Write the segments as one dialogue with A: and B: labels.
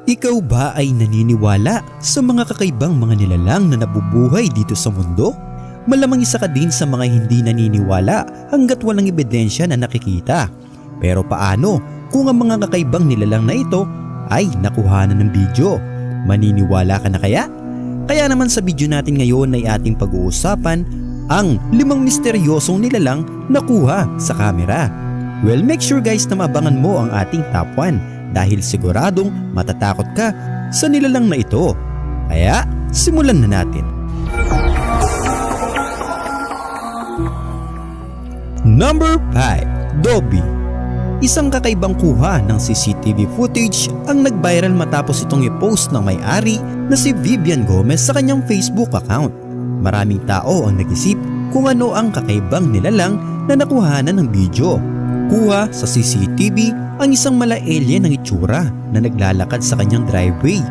A: Ikaw ba ay naniniwala sa mga kakaibang mga nilalang na nabubuhay dito sa mundo? Malamang isa ka din sa mga hindi naniniwala hanggat walang ebidensya na nakikita. Pero paano kung ang mga kakaibang nilalang na ito ay nakuhanan ng video? Maniniwala ka na kaya? Kaya naman sa video natin ngayon ay ating pag-uusapan ang 5 misteryosong nilalang nakuha sa kamera. Well, make sure guys na mabangan mo ang ating top 1 dahil siguradong matatakot ka sa nilalang na ito. Kaya simulan na natin. Number 5. Dobby. Isang kakaibang kuha ng CCTV footage ang nag-viral matapos itong i-post ng may-ari na si Vivian Gomez sa kanyang Facebook account. Maraming tao ang nag-isip kung ano ang kakaibang nilalang na nakuhanan ng video. Kuha sa CCTV ang isang mala-alien ng itsura na naglalakad sa kanyang driveway.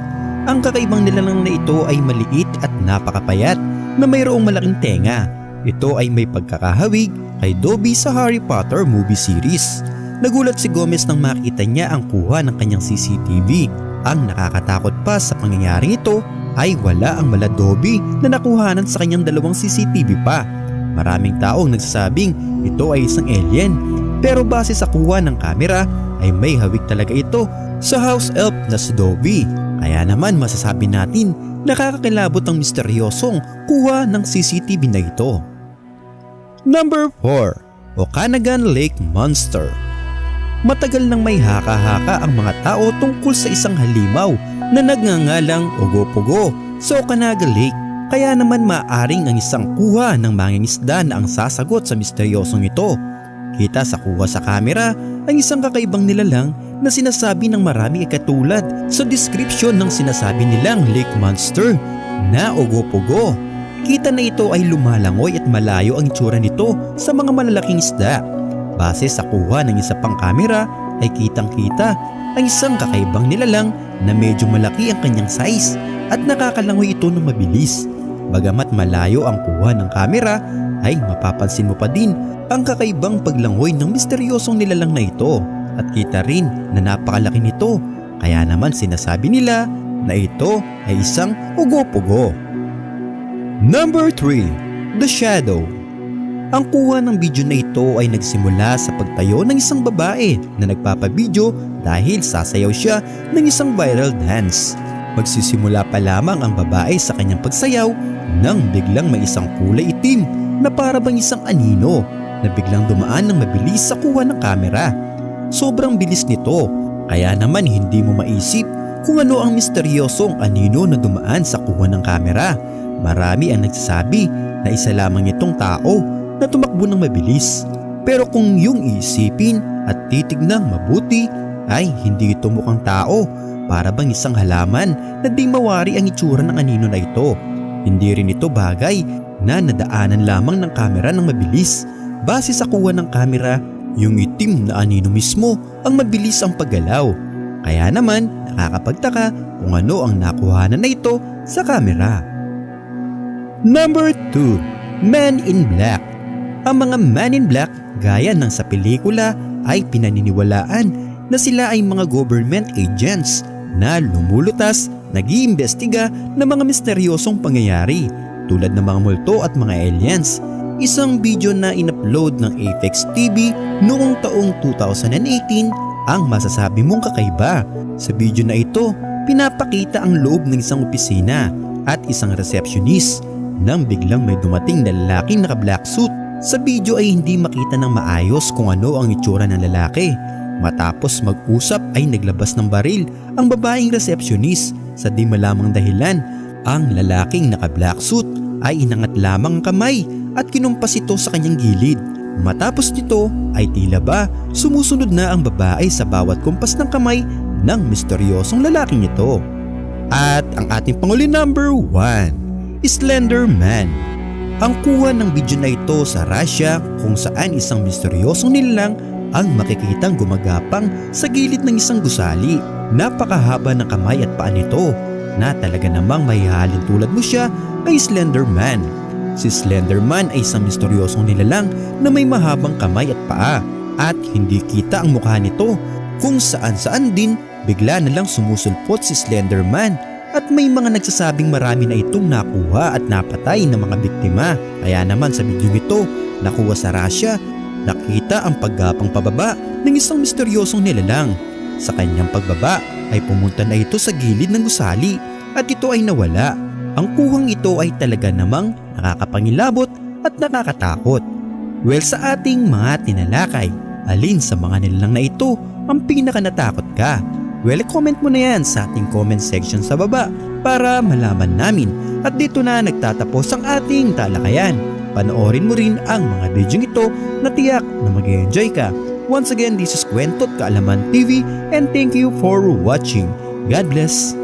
A: Ang kakaibang nilalang na ito ay maliit at napakapayat na mayroong malaking tenga. Ito ay may pagkakahawig kay Dobby sa Harry Potter movie series. Nagulat si Gomez nang makita niya ang kuha ng kanyang CCTV. Ang nakakatakot pa sa pangyayaring ito ay wala ang mala Dobby na nakuhanan sa kanyang 2 CCTV pa. Maraming taong nagsasabing ito ay isang alien, pero base sa kuha ng kamera ay may hawig talaga ito sa house elf na si Dobby. Kaya naman masasabi natin nakakakilabot ang misteryosong kuha ng CCTV na ito. Number 4. Okanagan Lake Monster. Matagal nang may haka-haka ang mga tao tungkol sa isang halimaw na nagngangalang Ogopogo sa Okanagan Lake. Kaya naman maaring ang isang kuha ng mangingisda na ang sasagot sa misteryosong ito. Kita sa kuha sa kamera ang isang kakaibang nilalang na sinasabi ng marami ay katulad sa description ng sinasabi nilang lake monster na Ogopogo. Kita na ito ay lumalangoy at malayo ang itsura nito sa mga malalaking isda. Base sa kuha ng isa pang kamera ay kitang-kita ang isang kakaibang nilalang na medyo malaki ang kanyang size at nakakalangoy ito ng mabilis. Bagamat malayo ang kuha ng kamera ay mapapansin mo pa din ang kakaibang paglangoy ng misteryosong nilalang na ito at kita rin na napakalaki nito, kaya naman sinasabi nila na ito ay isang Ogopogo. Number 3. The Shadow. Ang kuha ng video na ito ay nagsimula sa pagtayo ng isang babae na nagpapabideo dahil sasayaw siya ng isang viral dance. Magsisimula pa lamang ang babae sa kanyang pagsayaw nang biglang may isang kulay itim na para bang isang anino na biglang dumaan ng mabilis sa kuha ng kamera. Sobrang bilis nito, kaya naman hindi mo maisip kung ano ang misteryosong anino na dumaan sa kuha ng kamera. Marami ang nagsasabi na isa lamang itong tao na tumakbo ng mabilis. Pero kung yung iisipin at titignang mabuti ay hindi ito mukhang tao, para bang isang halaman na di mawari ang itsura ng anino na ito. Hindi rin ito bagay na nadaanan lamang ng kamera ng mabilis. Base sa kuha ng kamera, yung itim na anino mismo ang mabilis ang paggalaw. Kaya naman nakakapagtaka kung ano ang nakuhanan na ito sa kamera. Number 2. Man in Black. Ang mga Man in Black gaya ng sa pelikula ay pinaniniwalaan na sila ay mga government agents na lumulutas, nag-iimbestiga ng mga misteryosong pangyayari tulad ng mga multo at mga aliens. Isang video na in-upload ng Apex TV noong taong 2018 ang masasabi mong kakaiba. Sa video na ito, pinapakita ang loob ng isang opisina at isang receptionist nang biglang may dumating na lalaking naka-black suit. Sa video ay hindi makita ng maayos kung ano ang itsura ng lalaki. Matapos mag-usap ay naglabas ng baril ang babaeng receptionist sa di malamang dahilan. Ang lalaking naka-black suit ay inangat lamang ang kamay at kinumpas ito sa kanyang gilid. Matapos nito ay tila ba sumusunod na ang babae sa bawat kumpas ng kamay ng misteryosong lalaking ito. At ang ating panguli number 1, Slender Man. Ang kuha ng video na ito sa Russia kung saan isang misteryosong nilalang ang makikitang gumagapang sa gilid ng isang gusali. Napakahaba ng kamay at paa nito na talaga namang mahihalin tulad mo siya kay Slender Man. Si Slender Man ay isang misteryosong nilalang na may mahabang kamay at paa at hindi kita ang mukha nito kung saan din bigla na lang sumusulpot si Slenderman at may mga nagsasabing marami na itong nakuha at napatay ng mga biktima. Kaya naman sa video ito, nakuha sa Russia, nakita ang paggapang pababa ng isang misteryosong nilalang. Sa kanyang pagbaba ay pumunta na ito sa gilid ng gusali at ito ay nawala. Ang kuhang ito ay talaga namang nakakapangilabot at nakakatakot. Well, sa ating mga tinalakay, alin sa mga nilalang na ito ang pinaka natakot ka? Well, comment mo na yan sa ating comment section sa baba para malaman namin. At dito na nagtatapos ang ating talakayan. Panoorin mo rin ang mga video ito na tiyak na mag-enjoy ka. Once again, this is Kwento't Kaalaman TV and thank you for watching. God bless.